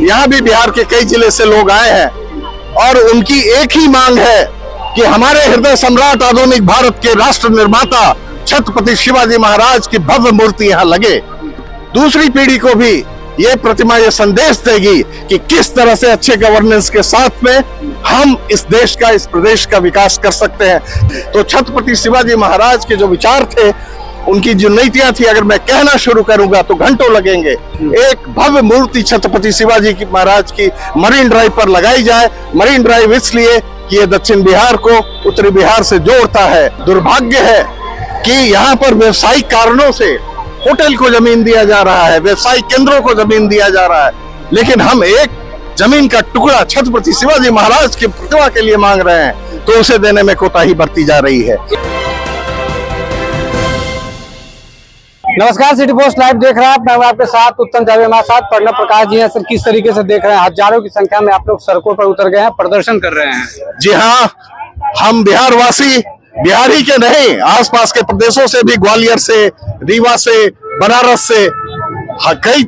यहाँ भी बिहार के कई जिले से लोग आए हैं और उनकी एक ही मांग है कि हमारे हृदय सम्राट आधुनिक भारत के राष्ट्र निर्माता छत्रपति शिवाजी महाराज की भव्य मूर्ति यहाँ लगे। दूसरी पीढ़ी को भी ये प्रतिमा ये संदेश देगी कि किस तरह से अच्छे गवर्नेंस के साथ में हम इस देश का, इस प्रदेश का विकास कर सकते हैं। तो छत्रपति शिवाजी महाराज के जो विचार थे, उनकी जो नीतियां थी, अगर मैं कहना शुरू करूंगा तो घंटों लगेंगे। एक भव्य मूर्ति छत्रपति शिवाजी की महाराज की मरीन ड्राइव पर लगाई जाए। मरीन ड्राइव इसलिए कि ये दक्षिण बिहार को उत्तरी बिहार से जोड़ता है। दुर्भाग्य है कि यहाँ पर व्यवसायिक कारणों से होटल को जमीन दिया जा रहा है, व्यवसायिक केंद्रों को जमीन दिया जा रहा है, लेकिन हम एक जमीन का टुकड़ा छत्रपति शिवाजी महाराज की प्रतिमा के लिए मांग रहे हैं, तो उसे देने में कोताही बरती जा रही है। नमस्कार, सिटी पोस्ट लाइव देख रहे हैं। मैं आपके साथ उत्तम जावेद, हमारे साथ प्रणव प्रकाश जी हैं। सर, किस तरीके से देख रहे हैं, हजारों की संख्या में आप लोग सड़कों पर उतर गए हैं, प्रदर्शन कर रहे हैं? जी हाँ, हम बिहार वासी, बिहारी के नहीं, आसपास के प्रदेशों से भी, ग्वालियर से, रीवा से, बनारस से, कई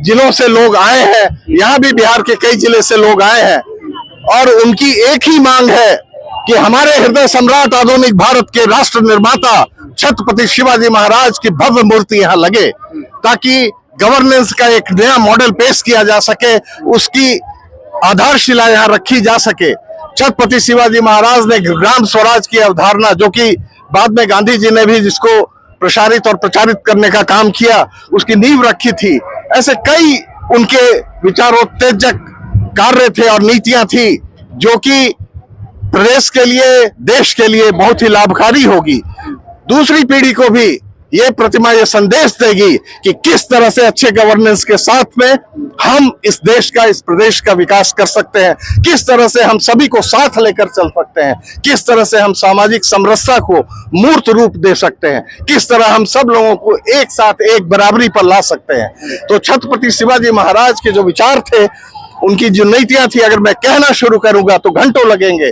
जिलों से लोग आए हैं। यहाँ भी बिहार के कई जिले से लोग आए हैं और उनकी एक ही मांग है कि हमारे हृदय सम्राट आधुनिक भारत के राष्ट्र निर्माता छत्रपति शिवाजी महाराज की भव्य मूर्ति यहाँ लगे, ताकि गवर्नेंस का एक नया मॉडल पेश किया जा सके, उसकी आधारशिला यहाँ रखी जा सके। छत्रपति शिवाजी महाराज ने ग्राम स्वराज की अवधारणा, जो कि बाद में गांधी जी ने भी जिसको प्रसारित और प्रचारित करने का काम किया, उसकी नींव रखी थी। ऐसे कई उनके विचारोत्तेजक कार्य थे और नीतियां थी जो कि प्रदेश के लिए, देश के लिए बहुत ही लाभकारी होगी। दूसरी पीढ़ी को भी ये प्रतिमा ये संदेश देगी कि किस तरह से अच्छे गवर्नेंस के साथ में हम इस देश का, इस प्रदेश का विकास कर सकते हैं, किस तरह से हम सभी को साथ लेकर चल सकते हैं, किस तरह से हम सामाजिक समरसता को मूर्त रूप दे सकते हैं, किस तरह हम सब लोगों को एक साथ एक बराबरी पर ला सकते हैं। तो छत्रपति शिवाजी महाराज के जो विचार थे, उनकी जो नीतियां थी, अगर मैं कहना शुरू करूंगा तो घंटों लगेंगे।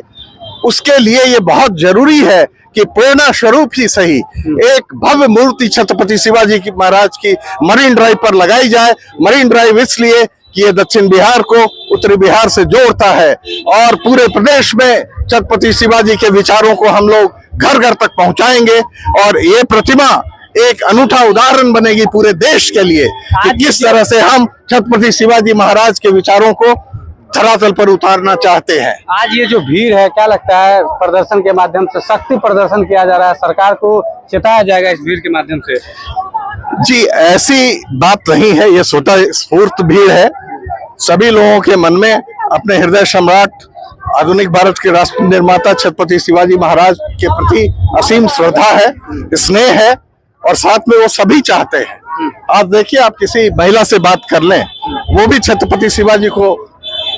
उसके लिए ये बहुत जरूरी है कि प्रेरणा स्वरूप ही सही एक भव्य मूर्ति छत्रपति शिवाजी की महाराज की मरीन ड्राइव पर लगाई जाए। मरीन ड्राइव इसलिए कि ये दक्षिण बिहार को उत्तरी बिहार से जोड़ता है और पूरे प्रदेश में छत्रपति शिवाजी के विचारों को हम लोग घर घर तक पहुंचाएंगे और ये प्रतिमा एक अनूठा उदाहरण बनेगी पूरे देश के लिए कि किस तरह से हम छत्रपति शिवाजी महाराज के विचारों को धरातल पर उतारना चाहते हैं। आज ये जो भीड़ है, क्या लगता है, प्रदर्शन के माध्यम से शक्ति प्रदर्शन किया जा रहा है, सरकार को चेताया जाएगा इस भीड़ के माध्यम से? जी, ऐसी बात नहीं है, ये स्वतः स्फूर्त भीड़ है। सभी लोगों के मन में अपने हृदय सम्राट आधुनिक भारत के राष्ट्र निर्माता छत्रपति शिवाजी महाराज के प्रति असीम श्रद्धा है, स्नेह है और साथ में वो सभी चाहते हैं। आप देखिए, आप किसी महिला से बात कर लें, वो भी छत्रपति शिवाजी को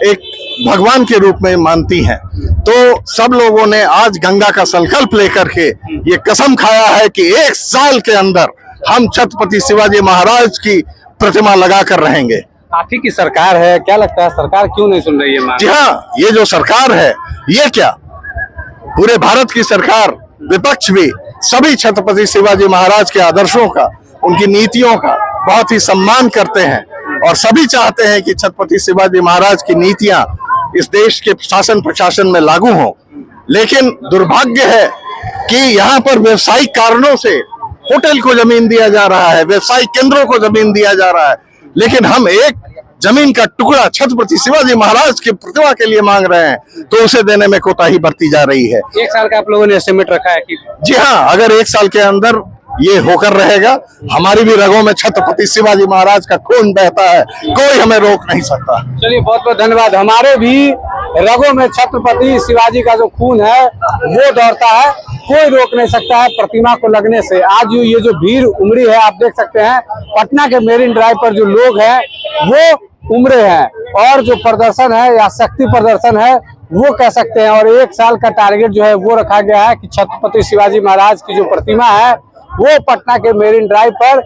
एक भगवान के रूप में मानती हैं। तो सब लोगों ने आज गंगा का संकल्प लेकर के ये कसम खाया है कि 1 साल के अंदर हम छत्रपति शिवाजी महाराज की प्रतिमा लगा कर रहेंगे। आप ही की सरकार है, क्या लगता है सरकार क्यों नहीं सुन रही है? जी हाँ, ये जो सरकार है, ये क्या, पूरे भारत की सरकार, विपक्ष भी, सभी छत्रपति शिवाजी महाराज के आदर्शों का, उनकी नीतियों का बहुत ही सम्मान करते हैं और सभी चाहते हैं कि छत्रपति शिवाजी महाराज की नीतियां इस देश के शासन प्रशासन में लागू हों। लेकिन दुर्भाग्य है कि यहाँ पर व्यवसायिक कारणों से होटल को जमीन दिया जा रहा है, व्यवसायिक केंद्रों को जमीन दिया जा रहा है, लेकिन हम एक जमीन का टुकड़ा छत्रपति शिवाजी महाराज की प्रतिमा के लिए मांग रहे हैं, तो उसे देने में कोताही बरती जा रही है। 1 साल का आप लोगों ने एस्टिमेट रखा है कि? जी हाँ, अगर 1 साल के अंदर ये होकर रहेगा, हमारी भी रगों में छत्रपति शिवाजी महाराज का खून बहता है, कोई हमें रोक नहीं सकता। चलिए, बहुत बहुत धन्यवाद। हमारे भी रगों में छत्रपति शिवाजी का जो खून है वो दौड़ता है, कोई रोक नहीं सकता है प्रतिमा को लगने से। आज ये जो भीड़ उमड़ी है, आप देख सकते हैं, पटना के मेरिन ड्राइव पर जो लोग हैं वो उमड़े हैं और जो प्रदर्शन है या शक्ति प्रदर्शन है वो कह सकते हैं। और 1 साल का टारगेट जो है वो रखा गया है कि छत्रपति शिवाजी महाराज की जो प्रतिमा है वो पटना के मेरिन ड्राइव पर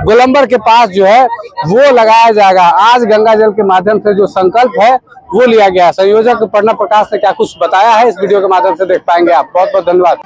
गोलंबर के पास जो है वो लगाया जाएगा। आज गंगा जल के माध्यम से जो संकल्प है वो लिया गया। संयोजक प्रणव प्रकाश ने क्या कुछ बताया है, इस वीडियो के माध्यम से देख पाएंगे आप। बहुत बहुत धन्यवाद।